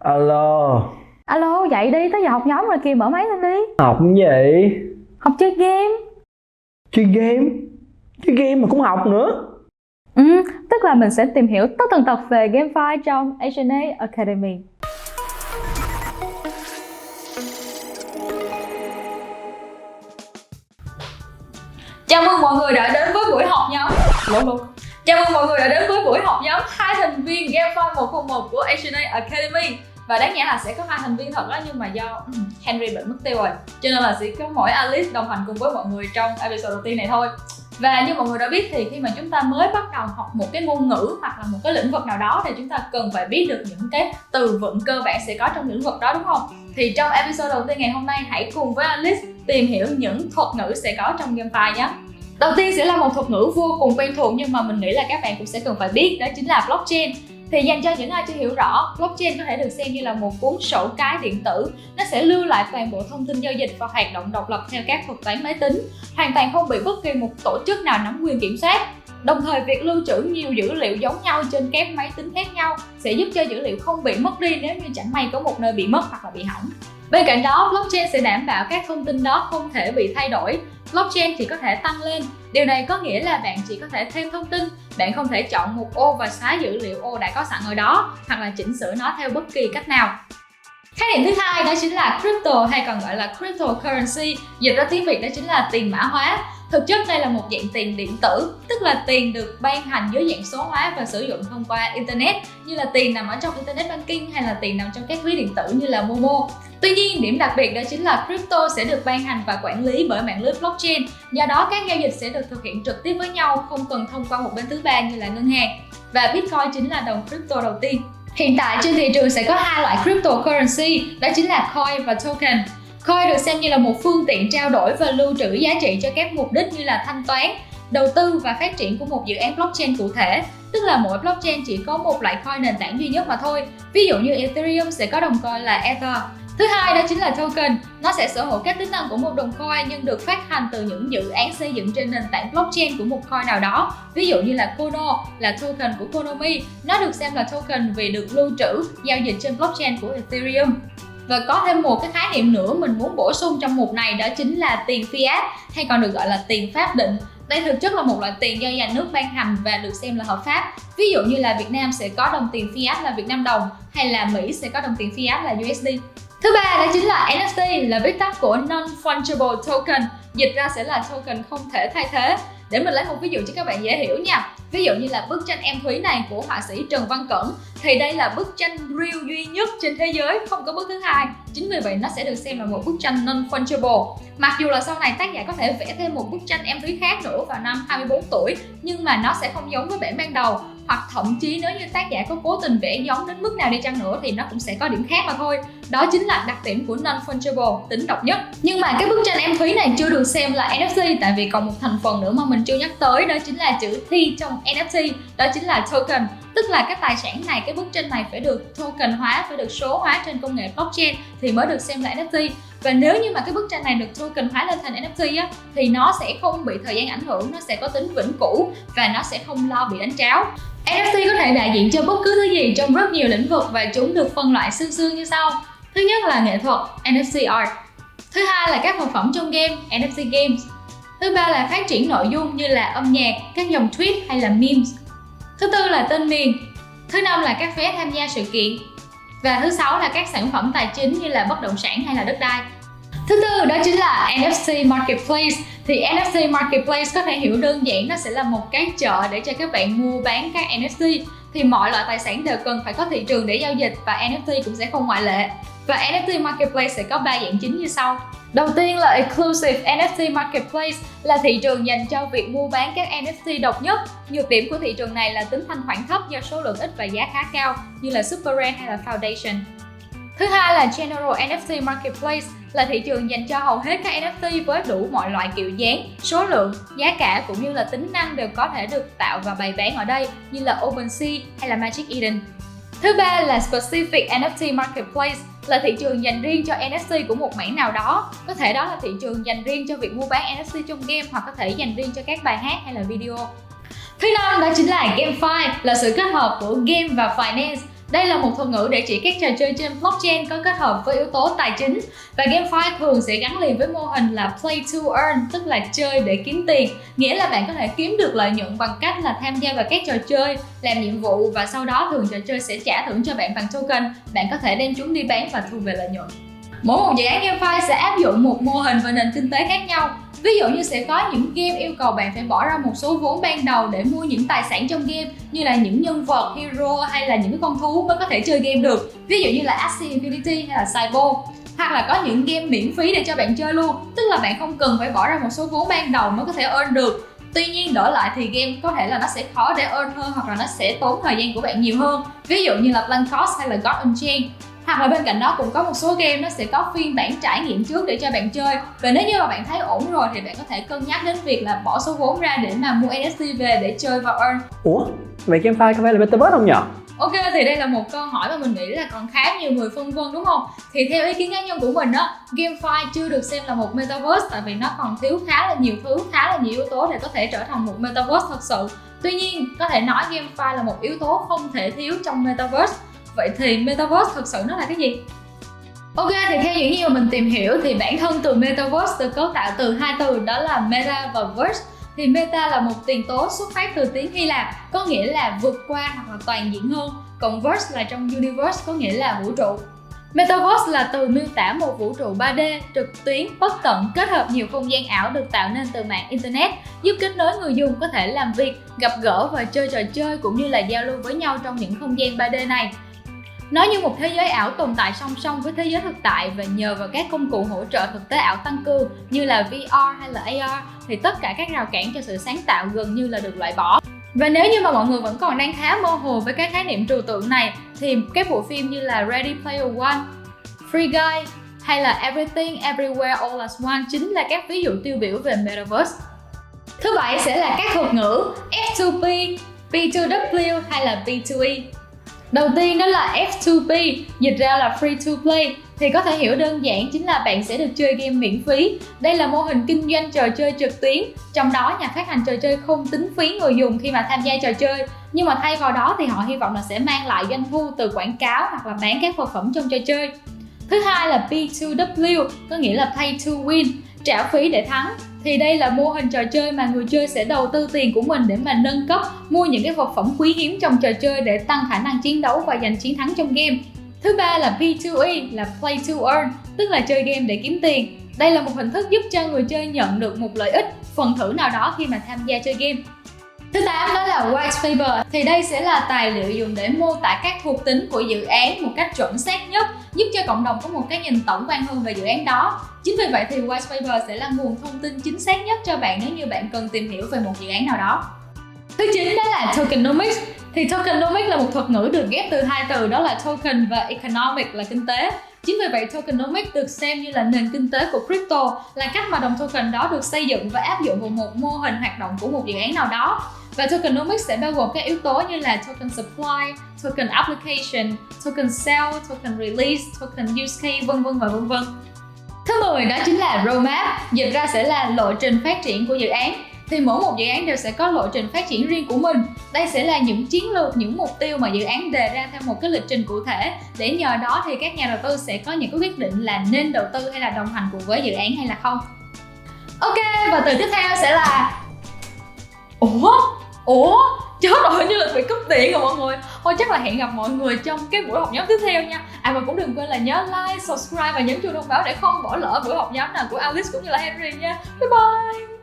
Alo, Alo, dậy đi, tới giờ học nhóm rồi kìa, mở máy lên đi. học cái gì? Học chơi game. Chơi game? Chơi game mà cũng học nữa? Ừ, tức là mình sẽ tìm hiểu tất tần tật về GameFi trong HNA Academy. Chào mừng mọi người đã đến với buổi học nhóm. Chào mừng mọi người đã đến với buổi học nhóm hai thành viên GameFi 101 của HNA Academy. Và đáng nhẽ là sẽ có hai thành viên thật đó, nhưng mà do Henry bệnh mất tiêu rồi, cho nên là chỉ có mỗi Alice đồng hành cùng với mọi người trong episode đầu tiên này thôi. Và như mọi người đã biết thì khi mà chúng ta mới bắt đầu học một cái ngôn ngữ hoặc là một cái lĩnh vực nào đó thì chúng ta cần phải biết được những cái từ vựng cơ bản sẽ có trong lĩnh vực đó, đúng không? Thì trong episode đầu tiên ngày hôm nay, hãy cùng với Alice tìm hiểu những thuật ngữ sẽ có trong GameFi nhé. Đầu tiên sẽ là một thuật ngữ vô cùng quen thuộc nhưng mà mình nghĩ là các bạn cũng sẽ cần phải biết, đó chính là blockchain. Thì dành cho những ai chưa hiểu rõ, blockchain có thể được xem như là một cuốn sổ cái điện tử. Nó sẽ lưu lại toàn bộ thông tin giao dịch và hoạt động độc lập theo các thuật toán máy tính, hoàn toàn không bị bất kỳ một tổ chức nào nắm quyền kiểm soát. Đồng thời, việc lưu trữ nhiều dữ liệu giống nhau trên các máy tính khác nhau sẽ giúp cho dữ liệu không bị mất đi nếu như chẳng may có một nơi bị mất hoặc là bị hỏng. Bên cạnh đó, blockchain sẽ đảm bảo các thông tin đó không thể bị thay đổi. Blockchain chỉ có thể tăng lên. Điều này có nghĩa là bạn chỉ có thể thêm thông tin, bạn không thể chọn một ô và xóa dữ liệu ô đã có sẵn ở đó, hoặc là chỉnh sửa nó theo bất kỳ cách nào. Khái niệm thứ hai đó chính là crypto, hay còn gọi là cryptocurrency, dịch ra tiếng Việt đó chính là tiền mã hóa. Thực chất đây là một dạng tiền điện tử, tức là tiền được ban hành dưới dạng số hóa và sử dụng thông qua internet, như là tiền nằm ở trong internet banking hay là tiền nằm trong các ví điện tử như là Momo. Tuy nhiên, điểm đặc biệt đó chính là crypto sẽ được ban hành và quản lý bởi mạng lưới blockchain. Do đó, các giao dịch sẽ được thực hiện trực tiếp với nhau, không cần thông qua một bên thứ ba như là ngân hàng. Và Bitcoin chính là đồng crypto đầu tiên. Hiện tại trên thị trường sẽ có hai loại cryptocurrency, đó chính là coin và token. Coin được xem như là một phương tiện trao đổi và lưu trữ giá trị cho các mục đích như là thanh toán, đầu tư và phát triển của một dự án blockchain cụ thể. Tức là mỗi blockchain chỉ có một loại coin nền tảng duy nhất mà thôi. Ví dụ như Ethereum sẽ có đồng coin là Ether. Thứ hai đó chính là token. Nó sẽ sở hữu các tính năng của một đồng coin nhưng được phát hành từ những dự án xây dựng trên nền tảng blockchain của một coin nào đó. Ví dụ như là Kono là token của Konomi. Nó được xem là token vì được lưu trữ, giao dịch trên blockchain của Ethereum. Và có thêm một cái khái niệm nữa mình muốn bổ sung trong mục này, đó chính là tiền fiat, hay còn được gọi là tiền pháp định. Đây thực chất là một loại tiền do nhà nước ban hành và được xem là hợp pháp. Ví dụ như là Việt Nam sẽ có đồng tiền fiat là Việt Nam đồng, hay là Mỹ sẽ có đồng tiền fiat là USD. Thứ ba đó chính là NFT, là viết tắt của Non-Fungible Token, dịch ra sẽ là token không thể thay thế. Để mình lấy một ví dụ cho các bạn dễ hiểu nha. Ví dụ như là bức tranh Em Thúy này của họa sĩ Trần Văn Cẩn, thì đây là bức tranh real duy nhất trên thế giới, không có bức thứ hai. Chính vì vậy nó sẽ được xem là một bức tranh non-fungible. Mặc dù là sau này tác giả có thể vẽ thêm một bức tranh Em Thúy khác nữa vào năm 24 tuổi, nhưng mà nó sẽ không giống với bản ban đầu. Hoặc thậm chí nếu như tác giả có cố tình vẽ giống đến mức nào đi chăng nữa thì nó cũng sẽ có điểm khác mà thôi. Đó chính là đặc điểm của non-fungible, tính độc nhất. Nhưng mà cái bức tranh Em Thúy này chưa được xem là NFT, tại vì còn một thành phần nữa mà mình chưa nhắc tới, đó chính là chữ T trong NFT, đó chính là token. Tức là cái tài sản này, cái bức tranh này phải được token hóa, phải được số hóa trên công nghệ blockchain thì mới được xem là NFT. Và nếu như mà cái bức tranh này được token hóa lên thành NFT á, thì nó sẽ không bị thời gian ảnh hưởng, nó sẽ có tính vĩnh cửu và nó sẽ không lo bị đánh tráo. NFT có thể đại diện cho bất cứ thứ gì trong rất nhiều lĩnh vực và chúng được phân loại sương như sau. Thứ nhất là nghệ thuật, NFT art. Thứ hai là các vật phẩm trong game, NFT games. Thứ ba là phát triển nội dung như là âm nhạc, các dòng tweet hay là memes. Thứ tư là tên miền. Thứ năm là các vé tham gia sự kiện. Và thứ sáu là các sản phẩm tài chính như là bất động sản hay là đất đai. Thứ tư đó chính là NFT Marketplace. Thì NFT Marketplace có thể hiểu đơn giản nó sẽ là một cái chợ để cho các bạn mua bán các NFT. Thì mọi loại tài sản đều cần phải có thị trường để giao dịch và NFT cũng sẽ không ngoại lệ. Và NFT Marketplace sẽ có 3 dạng chính như sau. Đầu tiên là Exclusive NFT Marketplace, là thị trường dành cho việc mua bán các NFT độc nhất. Nhược điểm của thị trường này là tính thanh khoản thấp do số lượng ít và giá khá cao như là Super Rare hay là Foundation. Thứ hai là General NFT Marketplace, là thị trường dành cho hầu hết các NFT với đủ mọi loại kiểu dáng, số lượng, giá cả cũng như là tính năng đều có thể được tạo và bày bán ở đây như là OpenSea hay là Magic Eden. Thứ ba là Specific NFT Marketplace, là thị trường dành riêng cho NFT của một mảng nào đó. Có thể đó là thị trường dành riêng cho việc mua bán NFT trong game, hoặc có thể dành riêng cho các bài hát hay là video. Thứ năm đó chính là GameFi, là sự kết hợp của game và finance. Đây là một thuật ngữ để chỉ các trò chơi trên blockchain có kết hợp với yếu tố tài chính. Và GameFi thường sẽ gắn liền với mô hình là play to earn, tức là chơi để kiếm tiền. Nghĩa là bạn có thể kiếm được lợi nhuận bằng cách là tham gia vào các trò chơi, làm nhiệm vụ và sau đó thường trò chơi sẽ trả thưởng cho bạn bằng token. Bạn có thể đem chúng đi bán và thu về lợi nhuận. Mỗi một dự án GameFi sẽ áp dụng một mô hình và nền kinh tế khác nhau. Ví dụ như sẽ có những game yêu cầu bạn phải bỏ ra một số vốn ban đầu để mua những tài sản trong game, như là những nhân vật, hero hay là những con thú mới có thể chơi game được. Ví dụ như là Axie Infinity hay là Cyber. Hoặc là có những game miễn phí để cho bạn chơi luôn, tức là bạn không cần phải bỏ ra một số vốn ban đầu mới có thể earn được. Tuy nhiên đổi lại thì game có thể là nó sẽ khó để earn hơn, hoặc là nó sẽ tốn thời gian của bạn nhiều hơn. Ví dụ như là Blancos hay là God Unchained. Hoặc là bên cạnh đó cũng có một số game nó sẽ có phiên bản trải nghiệm trước để cho bạn chơi. Và nếu như mà bạn thấy ổn rồi thì bạn có thể cân nhắc đến việc là bỏ số vốn ra để mà mua NFT về để chơi và earn. Ủa, vậy GameFi có phải là Metaverse không nhở? Ok, thì đây là một câu hỏi mà mình nghĩ là còn khá nhiều người phân vân đúng không? Thì theo ý kiến cá nhân của mình á, GameFi chưa được xem là một Metaverse tại vì nó còn thiếu khá là nhiều thứ, khá là nhiều yếu tố để có thể trở thành một Metaverse thật sự. Tuy nhiên, có thể nói GameFi là một yếu tố không thể thiếu trong Metaverse. Vậy thì Metaverse thực sự nó là cái gì? Ok, thì theo những gì mà mình tìm hiểu thì bản thân từ Metaverse được cấu tạo từ hai từ, đó là Meta và Verse. Thì Meta là một tiền tố xuất phát từ tiếng Hy Lạp, có nghĩa là vượt qua hoặc là toàn diện hơn. Còn Verse là trong Universe, có nghĩa là vũ trụ. Metaverse là từ miêu tả một vũ trụ 3D, trực tuyến, bất tận, kết hợp nhiều không gian ảo được tạo nên từ mạng Internet, giúp kết nối người dùng có thể làm việc, gặp gỡ và chơi trò chơi cũng như là giao lưu với nhau trong những không gian 3D này. Nó như một thế giới ảo tồn tại song song với thế giới thực tại, và nhờ vào các công cụ hỗ trợ thực tế ảo tăng cường như là VR hay là AR thì tất cả các rào cản cho sự sáng tạo gần như là được loại bỏ. Và nếu như mà mọi người vẫn còn đang khá mơ hồ với các khái niệm trừu tượng này thì các bộ phim như là Ready Player One, Free Guy hay là Everything Everywhere All at Once chính là các ví dụ tiêu biểu về Metaverse. Thứ bảy sẽ là các thuật ngữ F2P, P2W hay là P2E. Đầu tiên đó là F2P, dịch ra là Free to Play, thì có thể hiểu đơn giản chính là bạn sẽ được chơi game miễn phí. Đây là mô hình kinh doanh trò chơi trực tuyến, trong đó nhà phát hành trò chơi không tính phí người dùng khi mà tham gia trò chơi. Nhưng mà thay vào đó thì họ hy vọng là sẽ mang lại doanh thu từ quảng cáo hoặc là bán các vật phẩm trong trò chơi. Thứ hai là P2W, có nghĩa là Pay to Win, trả phí để thắng. Thì đây là mô hình trò chơi mà người chơi sẽ đầu tư tiền của mình để mà nâng cấp, mua những cái vật phẩm quý hiếm trong trò chơi để tăng khả năng chiến đấu và giành chiến thắng trong game. Thứ ba là P2E, là Play to Earn, tức là chơi game để kiếm tiền. Đây là một hình thức giúp cho người chơi nhận được một lợi ích, phần thưởng nào đó khi mà tham gia chơi game. Thứ 8 đó là White Paper, thì đây sẽ là tài liệu dùng để mô tả các thuộc tính của dự án một cách chuẩn xác nhất, giúp cho cộng đồng có một cái nhìn tổng quan hơn về dự án đó. Chính vì vậy thì White Paper sẽ là nguồn thông tin chính xác nhất cho bạn nếu như bạn cần tìm hiểu về một dự án nào đó. Thứ 9 đó là Tokenomics. Thì Tokenomics là một thuật ngữ được ghép từ hai từ, đó là token và economic là kinh tế. Chính vì vậy Tokenomics được xem như là nền kinh tế của crypto, là cách mà đồng token đó được xây dựng và áp dụng vào một mô hình hoạt động của một dự án nào đó. Và Tokenomics sẽ bao gồm các yếu tố như là token supply, token application, token sell, token release, token use case, vân vân và vân vân. Thứ 10 đó chính là roadmap, dịch ra sẽ là lộ trình phát triển của dự án. Thì mỗi một dự án đều sẽ có lộ trình phát triển riêng của mình. Đây sẽ là những chiến lược, những mục tiêu mà dự án đề ra theo một cái lịch trình cụ thể, để nhờ đó thì các nhà đầu tư sẽ có những cái quyết định là nên đầu tư hay là đồng hành cùng với dự án hay là không. Ok, và từ tiếp theo sẽ là Ủa? Chết rồi, như là bị cúp điện rồi mọi người. Thôi chắc là hẹn gặp mọi người trong cái buổi học nhóm tiếp theo nha. Và cũng đừng quên là nhớ like, subscribe và nhấn chuông thông báo để không bỏ lỡ buổi học nhóm nào của Alice cũng như là Henry nha. Bye bye.